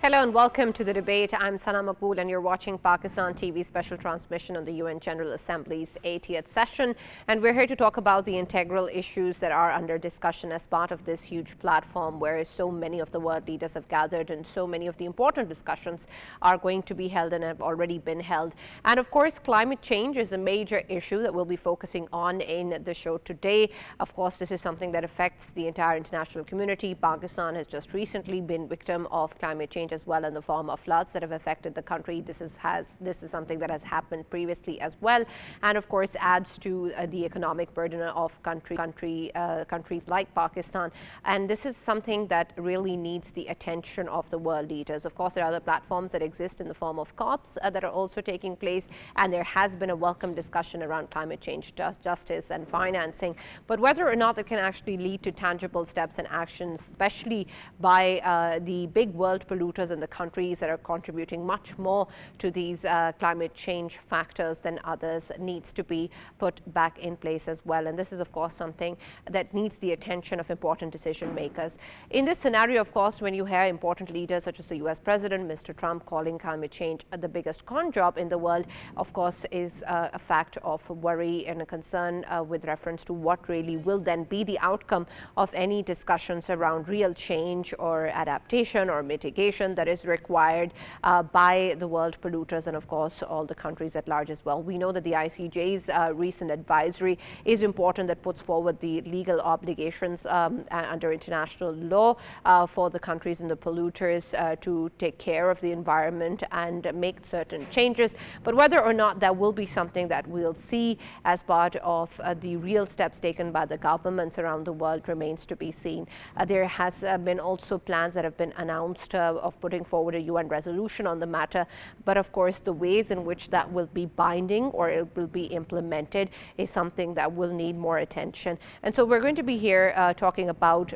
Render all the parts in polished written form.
Hello and welcome to the debate. I'm Sana Maqbool and you're watching Pakistan TV special transmission on the UN General Assembly's 80th session. And we're here to talk about the integral issues that are under discussion as part of this huge platform where so many of the world leaders have gathered and so many of the important discussions are going to be held and have already been held. And of course, climate change is a major issue that we'll be focusing on in the show today. Of course, this is something that affects the entire international community. Pakistan has just recently been victim of climate change as well in the form of floods that have affected the country. This is something that has happened previously as well, and of course adds to the economic burden of countries like Pakistan. And this is something that really needs the attention of the world leaders. Of course, there are other platforms that exist in the form of COPs that are also taking place, and there has been a welcome discussion around climate change, justice and financing. But whether or not it can actually lead to tangible steps and actions, especially by the big world polluters in the countries that are contributing much more to these climate change factors than others, needs to be put back in place as well. And this is, of course, something that needs the attention of important decision makers. In this scenario, of course, when you hear important leaders such as the US President, Mr. Trump, calling climate change the biggest con job in the world, of course, is a fact of worry and a concern with reference to what really will then be the outcome of any discussions around real change or adaptation or mitigation that is required by the world polluters and, of course, all the countries at large as well. We know that the ICJ's recent advisory is important, that puts forward the legal obligations under international law for the countries and the polluters to take care of the environment and make certain changes. But whether or not that will be something that we'll see as part of the real steps taken by the governments around the world remains to be seen. There has been also plans that have been announced of putting forward a UN resolution on the matter. But of course, the ways in which that will be binding or it will be implemented is something that will need more attention. And so we're going to be here talking about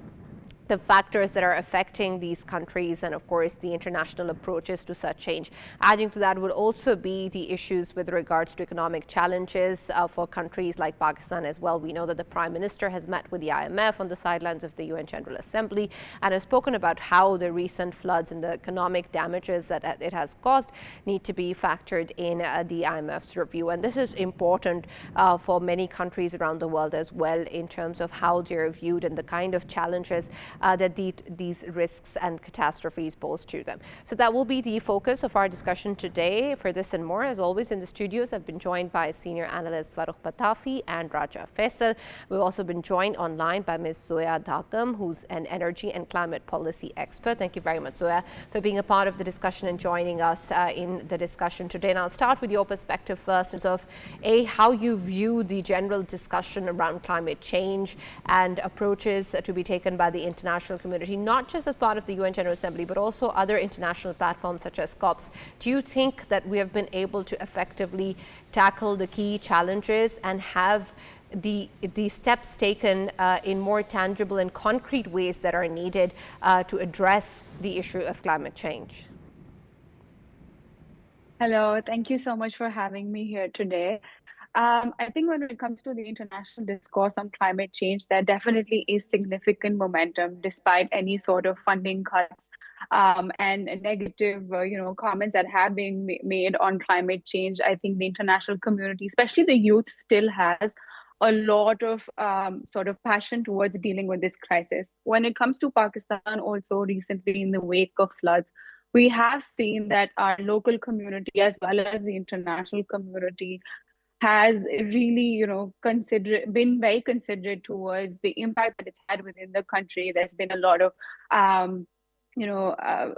the factors that are affecting these countries and, of course, the international approaches to such change. Adding to that would also be the issues with regards to economic challenges for countries like Pakistan as well. We know that the Prime Minister has met with the IMF on the sidelines of the UN General Assembly and has spoken about how the recent floods and the economic damages that it has caused need to be factored in the IMF's review. And this is important for many countries around the world as well in terms of how they're viewed and the kind of challenges that these risks and catastrophes pose to them. So that will be the focus of our discussion today. For this and more, as always, in the studios, I've been joined by senior analysts Farrukh Pitafi and Raja Faisal. We've also been joined online by Ms. Zoya Dhakam, who's an energy and climate policy expert. Thank you very much, Zoya, for being a part of the discussion and joining us in the discussion today. And I'll start with your perspective first, in terms of how you view the general discussion around climate change and approaches to be taken by the international community, not just as part of the UN General Assembly, but also other international platforms such as COPs. Do you think that we have been able to effectively tackle the key challenges and have the steps taken in more tangible and concrete ways that are needed to address the issue of climate change? Hello, thank you so much for having me here today. I think when it comes to the international discourse on climate change, there definitely is significant momentum despite any sort of funding cuts and negative, comments that have been made on climate change. I think the international community, especially the youth, still has a lot of sort of passion towards dealing with this crisis. When it comes to Pakistan, also recently in the wake of floods, we have seen that our local community as well as the international community has really, been very considerate towards the impact that it's had within the country. There's been a lot of, you know, uh,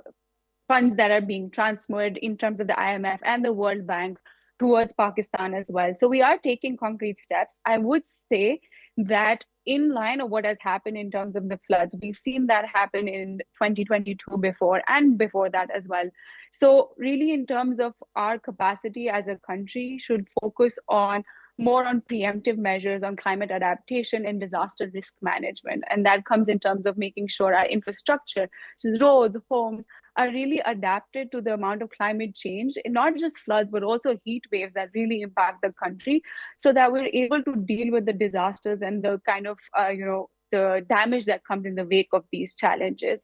funds that are being transferred in terms of the IMF and the World Bank towards Pakistan as well. So we are taking concrete steps. I would say that in line of what has happened in terms of the floods, we've seen that happen in 2022 before and before that as well. So really, in terms of our capacity as a country, should focus on more on preemptive measures on climate adaptation and disaster risk management. And that comes in terms of making sure our infrastructure, so roads, homes, are really adapted to the amount of climate change, not just floods, but also heat waves that really impact the country, so that we're able to deal with the disasters and the kind of, the damage that comes in the wake of these challenges.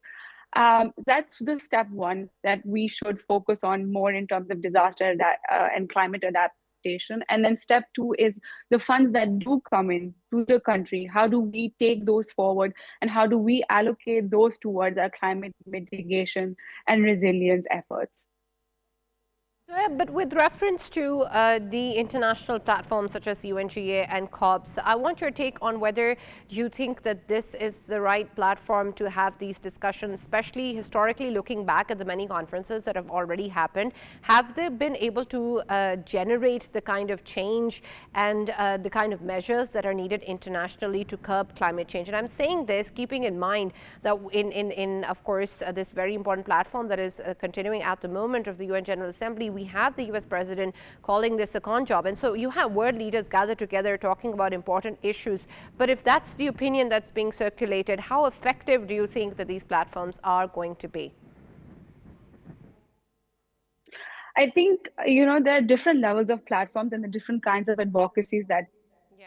That's the step one that we should focus on more in terms of disaster and climate adaptation. And then step two is the funds that do come in to the country. How do we take those forward, and how do we allocate those towards our climate mitigation and resilience efforts? So, yeah, but with reference to the international platforms such as UNGA and COPs, I want your take on whether you think that this is the right platform to have these discussions, especially historically looking back at the many conferences that have already happened. Have they been able to generate the kind of change and the kind of measures that are needed internationally to curb climate change? And I'm saying this keeping in mind that in of course, this very important platform that is continuing at the moment of the UN General Assembly, we have the US president calling this a con job. And so you have world leaders gathered together talking about important issues. But if that's the opinion that's being circulated, how effective do you think that these platforms are going to be? I think, there are different levels of platforms and the different kinds of advocacies that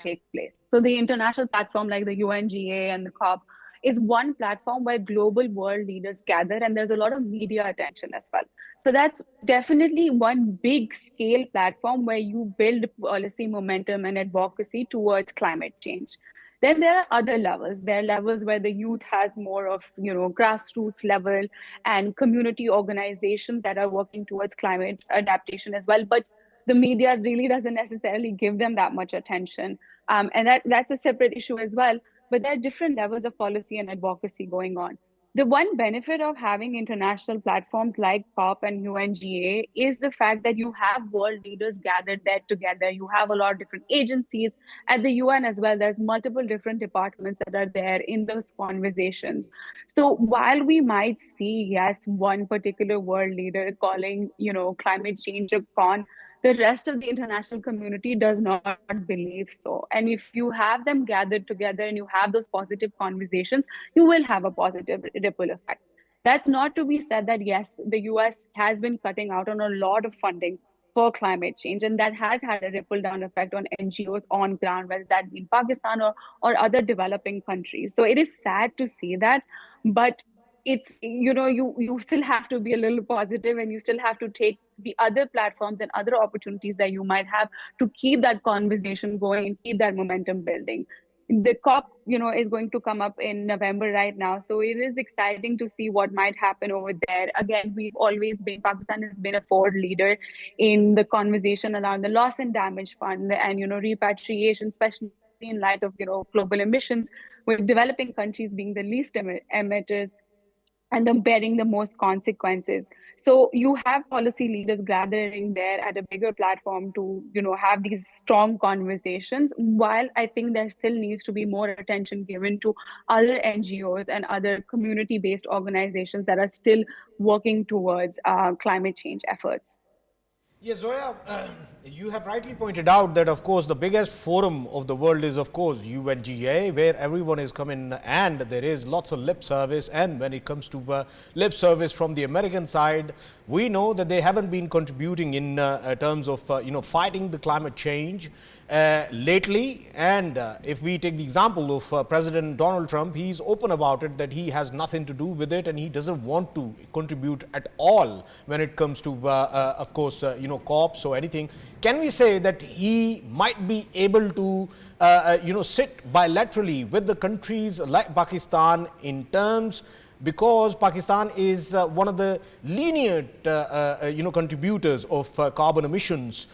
take place. So the international platform like the UNGA and the COP is one platform where global world leaders gather, and there's a lot of media attention as well. So that's definitely one big scale platform where you build policy momentum and advocacy towards climate change. Then there are other levels. There are levels where the youth has more of, grassroots level and community organizations that are working towards climate adaptation as well. But the media really doesn't necessarily give them that much attention. And that's a separate issue as well. But there are different levels of policy and advocacy going on. The one benefit of having international platforms like COP and UNGA is the fact that you have world leaders gathered there together. You have a lot of different agencies at the UN as well. There's multiple different departments that are there in those conversations. So while we might see, yes, one particular world leader calling, climate change a con, the rest of the international community does not believe so. And if you have them gathered together and you have those positive conversations, you will have a positive ripple effect. That's not to be said that, yes, the US has been cutting out on a lot of funding for climate change, and that has had a ripple down effect on NGOs on ground, whether that be in Pakistan or other developing countries. So it is sad to see that, but it's, you still have to be a little positive, and you still have to take the other platforms and other opportunities that you might have to keep that conversation going and keep that momentum building. The COP, is going to come up in November right now. So it is exciting to see what might happen over there. Again, Pakistan has been a forward leader in the conversation around the loss and damage fund and, repatriation, especially in light of, global emissions, with developing countries being the least emitters and them bearing the most consequences. So you have policy leaders gathering there at a bigger platform to, have these strong conversations. While I think there still needs to be more attention given to other NGOs and other community-based organizations that are still working towards climate change efforts. Yes, Zoya, you have rightly pointed out that, of course, the biggest forum of the world is, of course, UNGA, where everyone is coming and there is lots of lip service. And when it comes to lip service from the American side, we know that they haven't been contributing in terms of, fighting the climate change lately. And if we take the example of President Donald Trump, he's open about it that he has nothing to do with it and he doesn't want to contribute at all when it comes to, of course, COPs or anything. Can we say that he might be able to, sit bilaterally with the countries like Pakistan in terms, because Pakistan is one of the lenient, contributors of carbon emissions,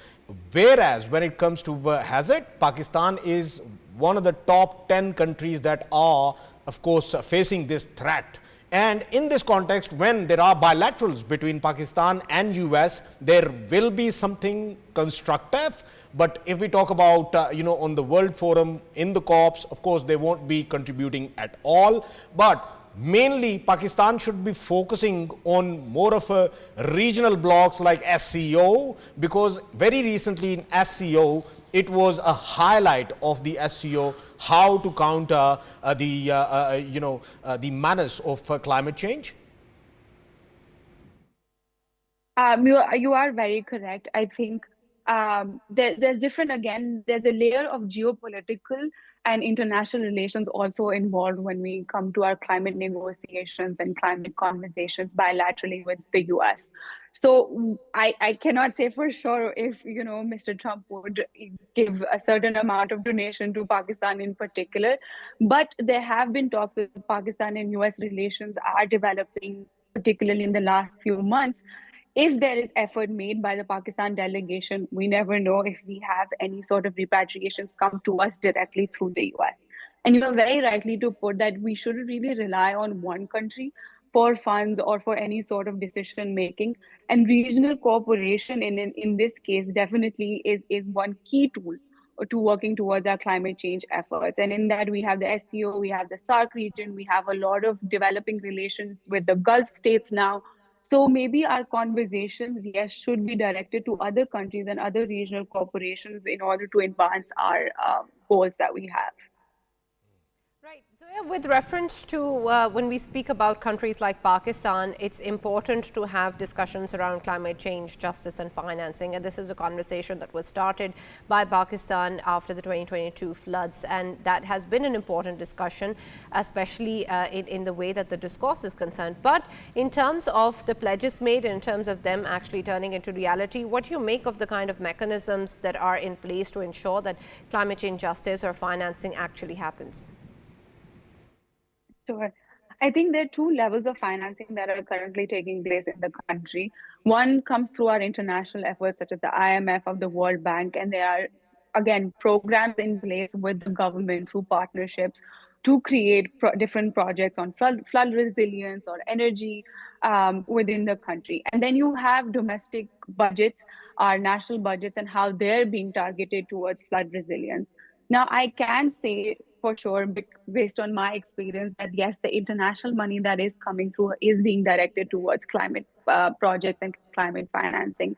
whereas when it comes to hazard, Pakistan is one of the top 10 countries that are, of course, facing this threat. And in this context, when there are bilaterals between Pakistan and US, there will be something constructive. But if we talk about, on the World Forum, in the COPs, of course, they won't be contributing at all. But mainly, Pakistan should be focusing on more of a regional blocks like SCO, because very recently in SCO, it was a highlight of the SCO how to counter the menace of climate change. You are very correct. I think there's different, again, there's a layer of geopolitical and international relations also involved when we come to our climate negotiations and climate conversations bilaterally with the US. So I cannot say for sure if, Mr. Trump would give a certain amount of donation to Pakistan in particular, but there have been talks with Pakistan and US relations are developing, particularly in the last few months. If there is effort made by the Pakistan delegation, we never know if we have any sort of repatriations come to us directly through the US. And you are very rightly to put that we shouldn't really rely on one country for funds or for any sort of decision making. And regional cooperation in this case definitely is one key tool to working towards our climate change efforts. And in that, we have the SCO, we have the SARC region, we have a lot of developing relations with the Gulf states now. So maybe our conversations, yes, should be directed to other countries and other regional corporations in order to advance our goals that we have. Right. So, yeah, with reference to when we speak about countries like Pakistan, it's important to have discussions around climate change, justice and financing. And this is a conversation that was started by Pakistan after the 2022 floods. And that has been an important discussion, especially in the way that the discourse is concerned. But in terms of the pledges made, in terms of them actually turning into reality, what do you make of the kind of mechanisms that are in place to ensure that climate change justice or financing actually happens? Sure. I think there are two levels of financing that are currently taking place in the country. One comes through our international efforts, such as the IMF of the World Bank, and there are, again, programs in place with the government through partnerships to create different projects on flood resilience or energy within the country. And then you have domestic budgets, our national budgets, and how they're being targeted towards flood resilience. Now, I can say for sure, based on my experience, that yes, the international money that is coming through is being directed towards climate projects and climate financing.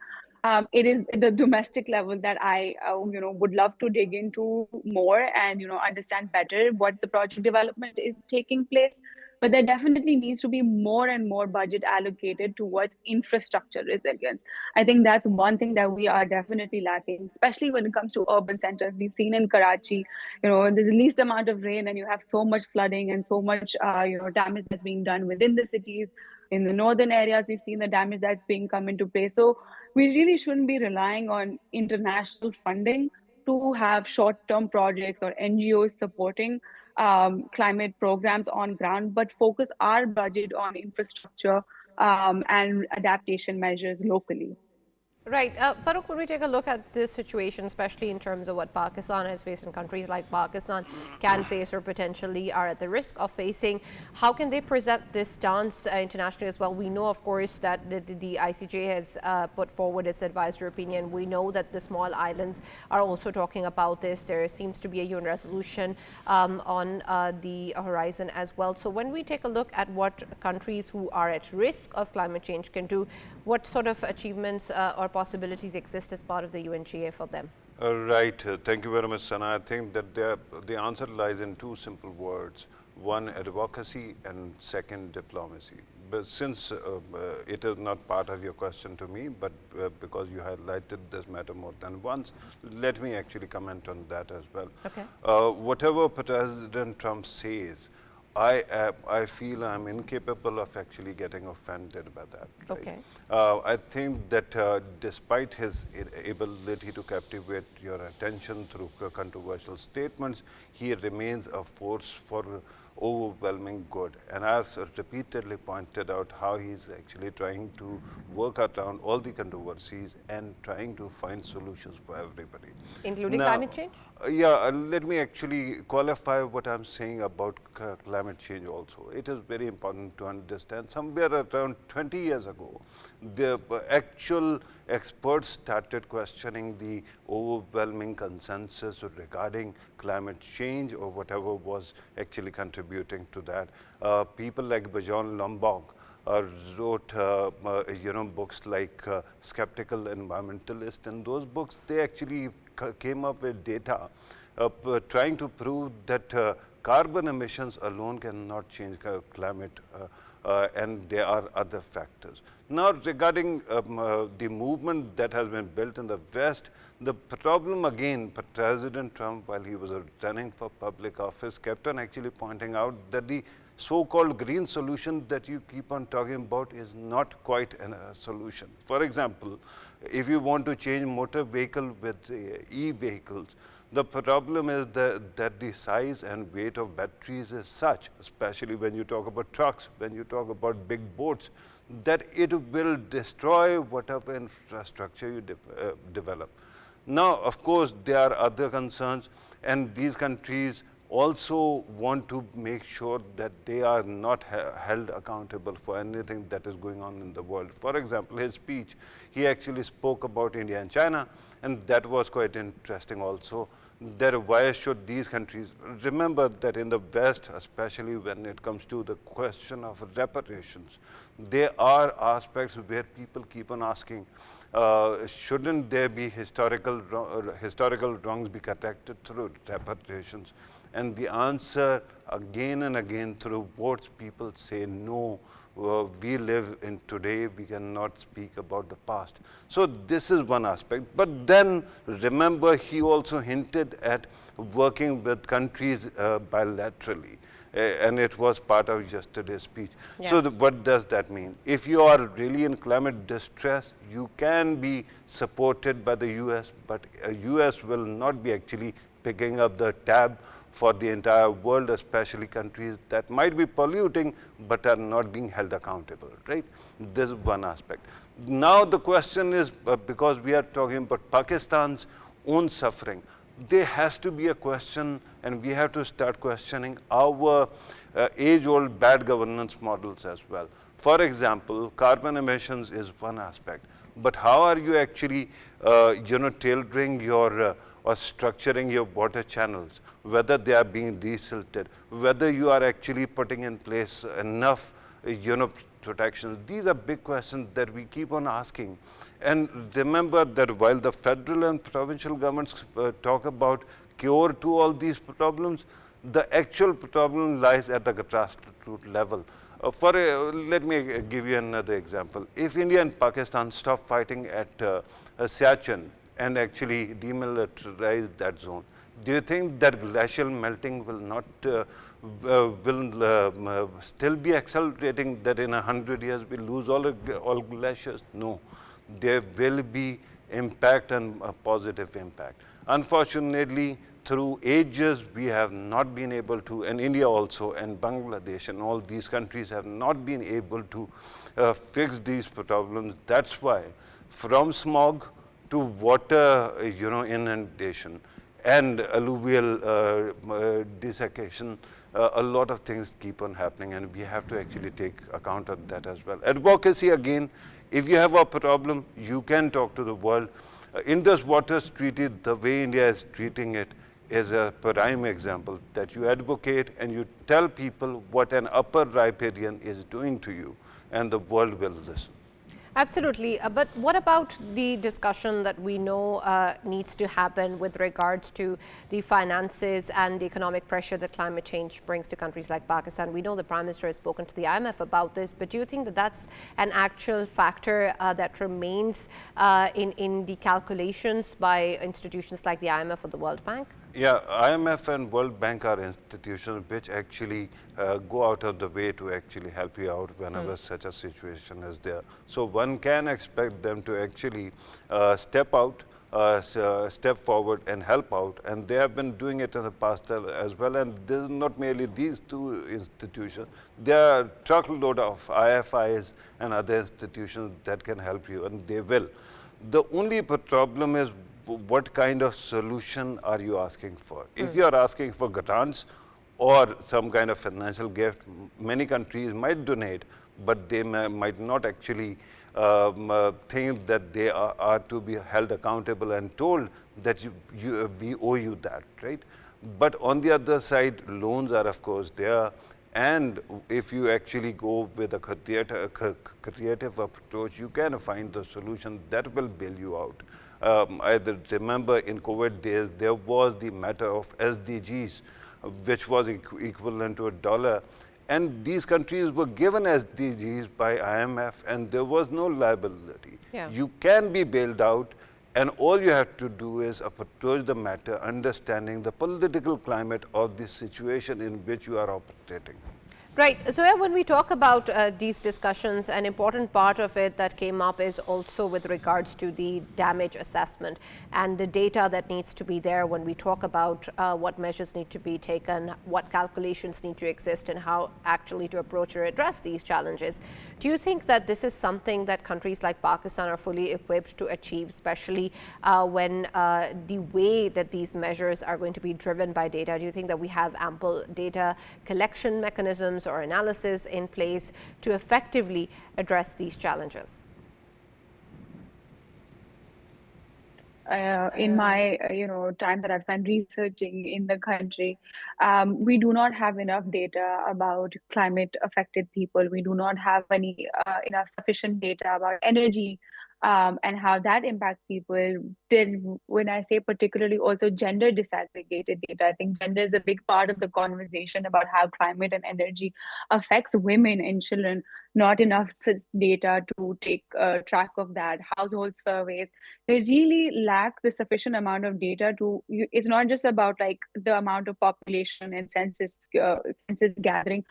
It is the domestic level that I, would love to dig into more and, understand better what the project development is taking place. But there definitely needs to be more and more budget allocated towards infrastructure resilience. I think that's one thing that we are definitely lacking, especially when it comes to urban centers. We've seen in Karachi, there's the least amount of rain and you have so much flooding and so much, damage that's being done within the cities. In the northern areas, we've seen the damage that's being come into play. So we really shouldn't be relying on international funding to have short-term projects or NGOs supporting climate programs on ground, but focus our budget on infrastructure and adaptation measures locally. Right. Farrukh, when we take a look at this situation, especially in terms of what Pakistan has faced and countries like Pakistan can face or potentially are at the risk of facing, how can they present this stance internationally as well? We know, of course, that the ICJ has put forward its advisory opinion. We know that the small islands are also talking about this. There seems to be a UN resolution on the horizon as well. So when we take a look at what countries who are at risk of climate change can do, what sort of achievements or possibilities exist as part of the UNGA for them? Right. Thank you very much, Sana. I think that the answer lies in two simple words. One, advocacy, and second, diplomacy. But since it is not part of your question to me, but because you highlighted this matter more than once, let me actually comment on that as well. Okay. Whatever President Trump says, I feel I'm incapable of actually getting offended by that. Right? Okay. I think that despite his ability to captivate your attention through controversial statements, he remains a force for overwhelming good. And I've repeatedly pointed out how he's actually trying to work around all the controversies and trying to find solutions for everybody. Including climate change? Yeah, let me actually qualify what I'm saying about climate change also. It is very important to understand somewhere around 20 years ago, the actual experts started questioning the overwhelming consensus regarding climate change or whatever was actually contributing to that. People like Bajon Lombok wrote books like Skeptical Environmentalist, and those books, they actually came up with data trying to prove that carbon emissions alone cannot change climate and there are other factors. Now, regarding the movement that has been built in the West, the problem again, President Trump, while he was running for public office, kept on actually pointing out that the so-called green solution that you keep on talking about is not quite a solution. For example, if you want to change motor vehicle with e-vehicles, the problem is that the size and weight of batteries is such, especially when you talk about trucks, when you talk about big boats, that it will destroy whatever infrastructure you develop. Now, of course, there are other concerns, and these countries also want to make sure that they are not held accountable for anything that is going on in the world. For example, his speech, he actually spoke about India and China, and that was quite interesting also. That why should these countries, remember that in the West, especially when it comes to the question of reparations, there are aspects where people keep on asking, shouldn't there be historical wrongs be corrected through reparations? And the answer again and again through votes, people say no. We live in today, we cannot speak about the past. So this is one aspect. But then remember, he also hinted at working with countries bilaterally. And it was part of yesterday's speech. Yeah. So what does that mean? If you are really in climate distress, you can be supported by the US, but US will not be actually picking up the tab for the entire world, especially countries that might be polluting but are not being held accountable, right? This is one aspect. Now the question is, because we are talking about Pakistan's own suffering, there has to be a question, and we have to start questioning our age-old bad governance models as well. For example, carbon emissions is one aspect, but how are you actually, tailoring your or structuring your water channels, whether they are being desilted, whether you are actually putting in place enough, protections. These are big questions that we keep on asking. And remember that while the federal and provincial governments talk about cure to all these problems, the actual problem lies at the grassroots level. Let me give you another example. If India and Pakistan stop fighting at Siachen and actually demilitarize that zone, do you think that glacial melting will not still be accelerating, that in 100 years we lose all glaciers? No, there will be impact, and a positive impact. Unfortunately, through ages, we have not been able to, and India also, and Bangladesh, and all these countries have not been able to fix these problems. That's why, from smog to water, inundation and alluvial desiccation, a lot of things keep on happening, and we have to actually take account of that as well. Advocacy, again, if you have a problem, you can talk to the world. Indus Waters Treaty, the way India is treating it, is a prime example that you advocate and you tell people what an upper riparian is doing to you, and the world will listen. Absolutely. But what about the discussion that we know needs to happen with regards to the finances and the economic pressure that climate change brings to countries like Pakistan? We know the Prime Minister has spoken to the IMF about this, but do you think that that's an actual factor that remains in the calculations by institutions like the IMF or the World Bank? Yeah, IMF and World Bank are institutions which actually go out of the way to actually help you out whenever such a situation is there. So one can expect them to actually step out, step forward and help out, and they have been doing it in the past as well. And this is not merely these two institutions, there are a truckload of IFIs and other institutions that can help you, and they will. The only problem is, what kind of solution are you asking for? If you are asking for grants or some kind of financial gift, many countries might donate, but they might not actually think that they are to be held accountable and told that we owe you that, right? But on the other side, loans are of course there. And if you actually go with a creative approach, you can find the solution that will bail you out. I remember in COVID days, there was the matter of SDGs, which was equivalent to $1. And these countries were given SDGs by IMF, and there was no liability. Yeah. You can be bailed out, and all you have to do is approach the matter understanding the political climate of the situation in which you are operating. Right. So when we talk about these discussions, an important part of it that came up is also with regards to the damage assessment and the data that needs to be there when we talk about what measures need to be taken, what calculations need to exist, and how actually to approach or address these challenges. Do you think that this is something that countries like Pakistan are fully equipped to achieve, especially when the way that these measures are going to be driven by data? Do you think that we have ample data collection mechanisms or analysis in place to effectively address these challenges? In my time that I've spent researching in the country, we do not have enough data about climate affected people. We do not have any enough sufficient data about energy and how that impacts people. Then when I say particularly also gender disaggregated data, I think gender is a big part of the conversation about how climate and energy affects women and children. Not enough data to take track of that. Household surveys, they really lack the sufficient amount of data to, it's not just about like the amount of population and census gathering,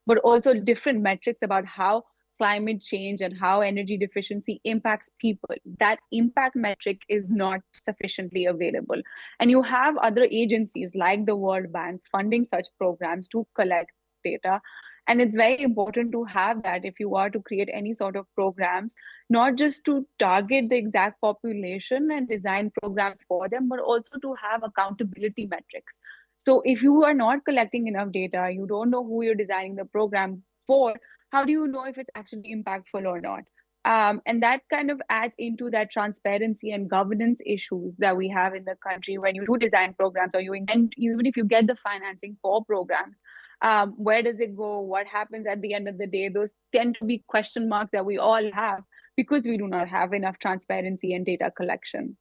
but also different metrics about how climate change and how energy deficiency impacts people. That impact metric is not sufficiently available. And you have other agencies like the World Bank funding such programs to collect data. And it's very important to have that if you are to create any sort of programs, not just to target the exact population and design programs for them, but also to have accountability metrics. So if you are not collecting enough data, you don't know who you're designing the program for, how do you know if it's actually impactful or not? And that kind of adds into that transparency and governance issues that we have in the country when you do design programs, or even if you get the financing for programs. Where does it go? What happens at the end of the day? Those tend to be question marks that we all have because we do not have enough transparency and data collection.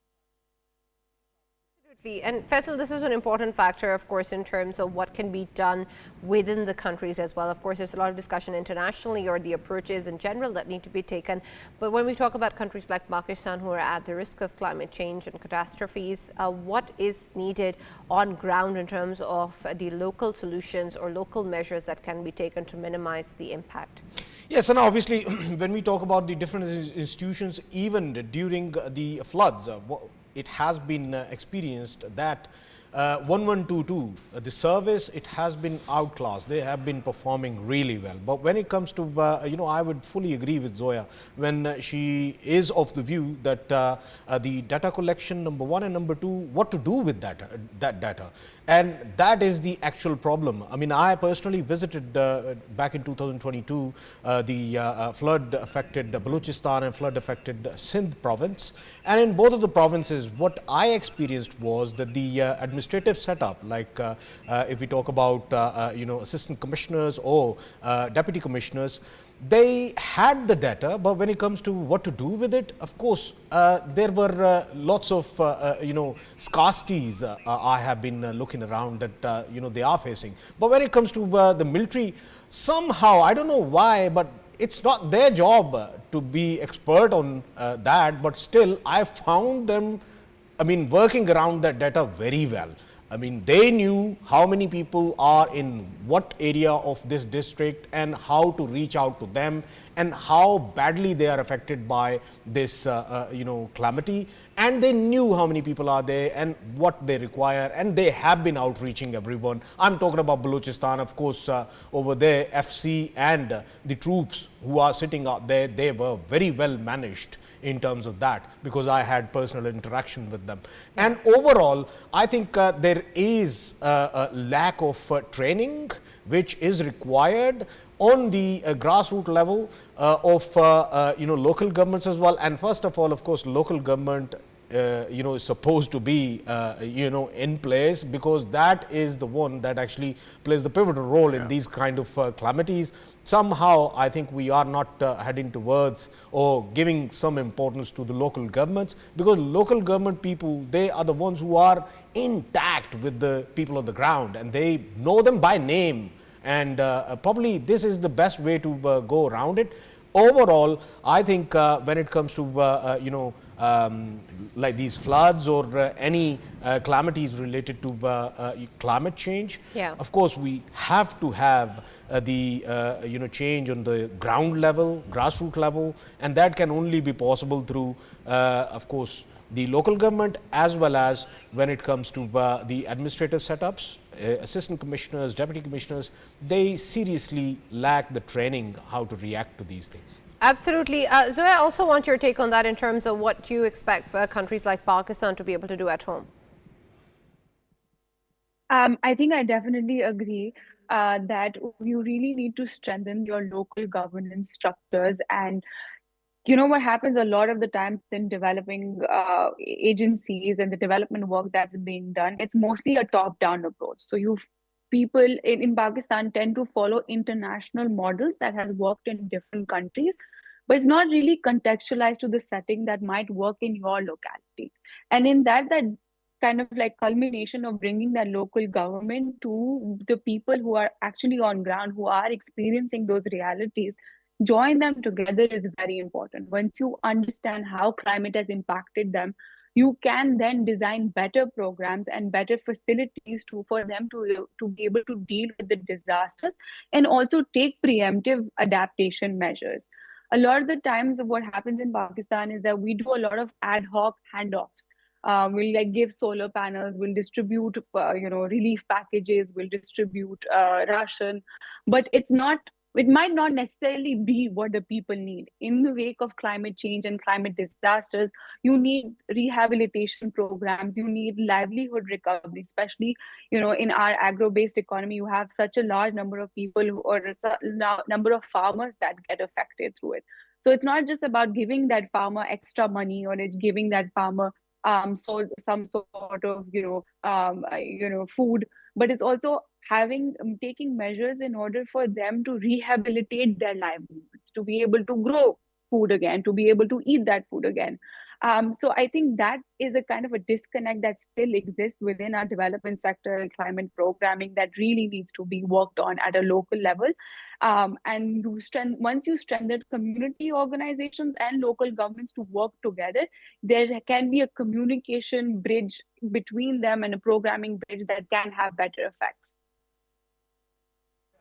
And Faisal, this is an important factor, of course, in terms of what can be done within the countries as well. Of course, there's a lot of discussion internationally or the approaches in general that need to be taken. But when we talk about countries like Pakistan who are at the risk of climate change and catastrophes, what is needed on ground in terms of the local solutions or local measures that can be taken to minimize the impact? Yes, and obviously, when we talk about the different institutions, even during the floods, it has been experienced that 1122, the service, it has been outclassed. They have been performing really well. But when it comes to, I would fully agree with Zoya when she is of the view that the data collection, number one, and number two, what to do with that data. And that is the actual problem. I mean, I personally visited back in 2022 the flood-affected Balochistan and flood-affected Sindh province. And in both of the provinces, what I experienced was that the administrative setup, like if we talk about assistant commissioners or deputy commissioners, they had the data, but when it comes to what to do with it, of course, there were lots of scarcities I have been looking around that they are facing. But when it comes to the military, somehow, I don't know why, but it's not their job to be expert on that, but still I found them, working around that data very well. I mean, they knew how many people are in what area of this district and how to reach out to them and how badly they are affected by this, calamity. And they knew how many people are there and what they require, and they have been outreaching everyone. I'm talking about Balochistan, of course, over there, FC and the troops who are sitting out there, they were very well managed in terms of that, because I had personal interaction with them. And overall, I think there is a lack of training which is required on the grassroots level of local governments as well. And first of all, of course, local government is supposed to be in place, because that is the one that actually plays the pivotal role in these kind of calamities. Somehow I think we are not heading towards or giving some importance to the local governments, because local government people, they are the ones who are intact with the people on the ground and they know them by name. and probably this is the best way to go around it. Overall, I think when it comes to like these floods or any calamities related to climate change, Yeah. of course we have to have the change on the ground level, grassroots level, and that can only be possible through of course the local government, as well as when it comes to the administrative setups. Assistant commissioners, deputy commissioners, they seriously lack the training how to react to these things. Absolutely. Zoya, I also want your take on that in terms of what you expect countries like Pakistan to be able to do at home. I think I definitely agree that you really need to strengthen your local governance structures. And you know what happens a lot of the times in developing agencies and the development work that's being done, it's mostly a top-down approach. So you people in Pakistan tend to follow international models that has worked in different countries, but it's not really contextualized to the setting that might work in your locality. And in that kind of like culmination of bringing that local government to the people who are actually on ground, who are experiencing those realities, join them together is very important. Once you understand how climate has impacted them, you can then design better programs and better facilities for them to be able to deal with the disasters and also take preemptive adaptation measures. A lot of the times what happens in Pakistan is that we do a lot of ad hoc handoffs. We'll like give solar panels, we'll distribute relief packages, we'll distribute ration, but it might not necessarily be what the people need. In the wake of climate change and climate disasters, you need rehabilitation programs, you need livelihood recovery, especially, in our agro-based economy, you have such a large number of people or number of farmers that get affected through it. So it's not just about giving that farmer extra money or it's giving that farmer so some sort of food, but it's also having taking measures in order for them to rehabilitate their livelihoods, to be able to grow food again, to be able to eat that food again. So I think that is a kind of a disconnect that still exists within our development sector and climate programming that really needs to be worked on at a local level. And once you strengthen community organizations and local governments to work together, there can be a communication bridge between them and a programming bridge that can have better effects.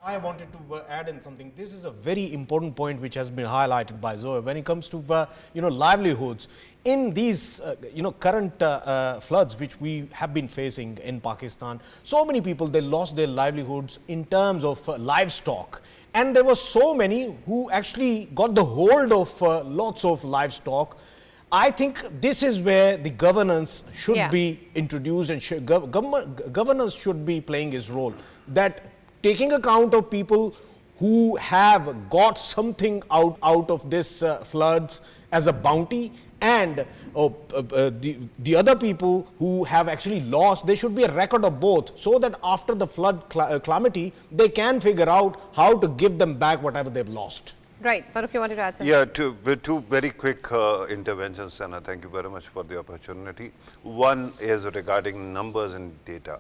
I wanted to add in something. This is a very important point which has been highlighted by Zoya when it comes to livelihoods in these current floods which we have been facing in Pakistan. So many people, they lost their livelihoods in terms of livestock, and there were so many who actually got the hold of lots of livestock. I think this is where the governance should be introduced, and governance should be playing its role, that taking account of people who have got something out of this floods as a bounty, and the other people who have actually lost, there should be a record of both, so that after the flood calamity, they can figure out how to give them back whatever they've lost. Right. Farrukh, you wanted to add something? Yeah, two very quick interventions, Sana. Thank you very much for the opportunity. One is regarding numbers and data.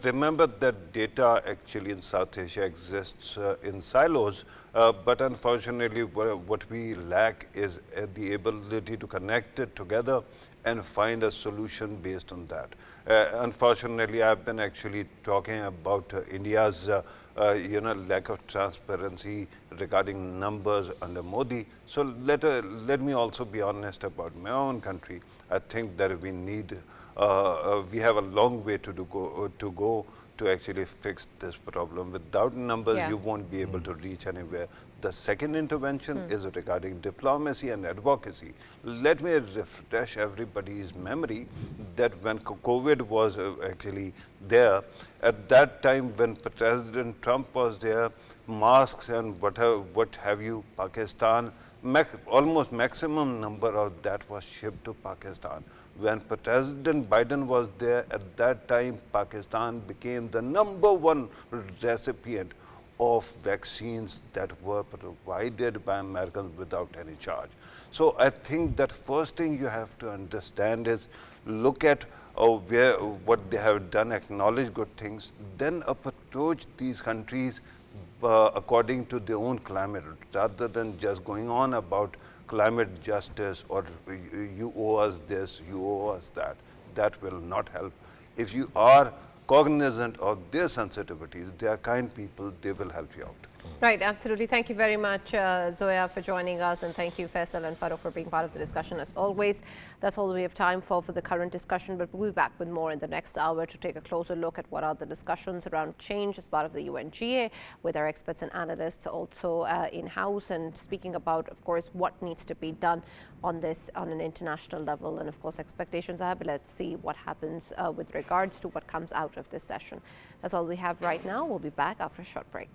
Remember that data actually in South Asia exists in silos, but unfortunately what we lack is the ability to connect it together and find a solution based on that. Unfortunately, I've been actually talking about India's lack of transparency regarding numbers under Modi. So let me also be honest about my own country. I think that we need, we have a long way to go to actually fix this problem. Without numbers, you won't be able to reach anywhere. The second intervention is regarding diplomacy and advocacy. Let me refresh everybody's memory that when COVID was actually there, at that time when President Trump was there, masks and what have you, Pakistan, almost maximum number of that was shipped to Pakistan. When President Biden was there, at that time, Pakistan became the #1 recipient of vaccines that were provided by Americans without any charge. So I think that first thing you have to understand is look at or where what they have done, acknowledge good things, then approach these countries according to their own climate, rather than just going on about climate justice or you owe us this, you owe us that. That will not help. If you are cognizant of their sensitivities, they are kind people, they will help you out. Right, absolutely. Thank you very much, Zoya, for joining us, and thank you, Faisal and Farrukh, for being part of the discussion as always. That's all we have time for the current discussion, but we'll be back with more in the next hour to take a closer look at what are the discussions around change as part of the UNGA, with our experts and analysts also in-house, and speaking about, of course, what needs to be done on this on an international level, and of course expectations are, but let's see what happens with regards to what comes out of this session. That's all we have right now. We'll be back after a short break.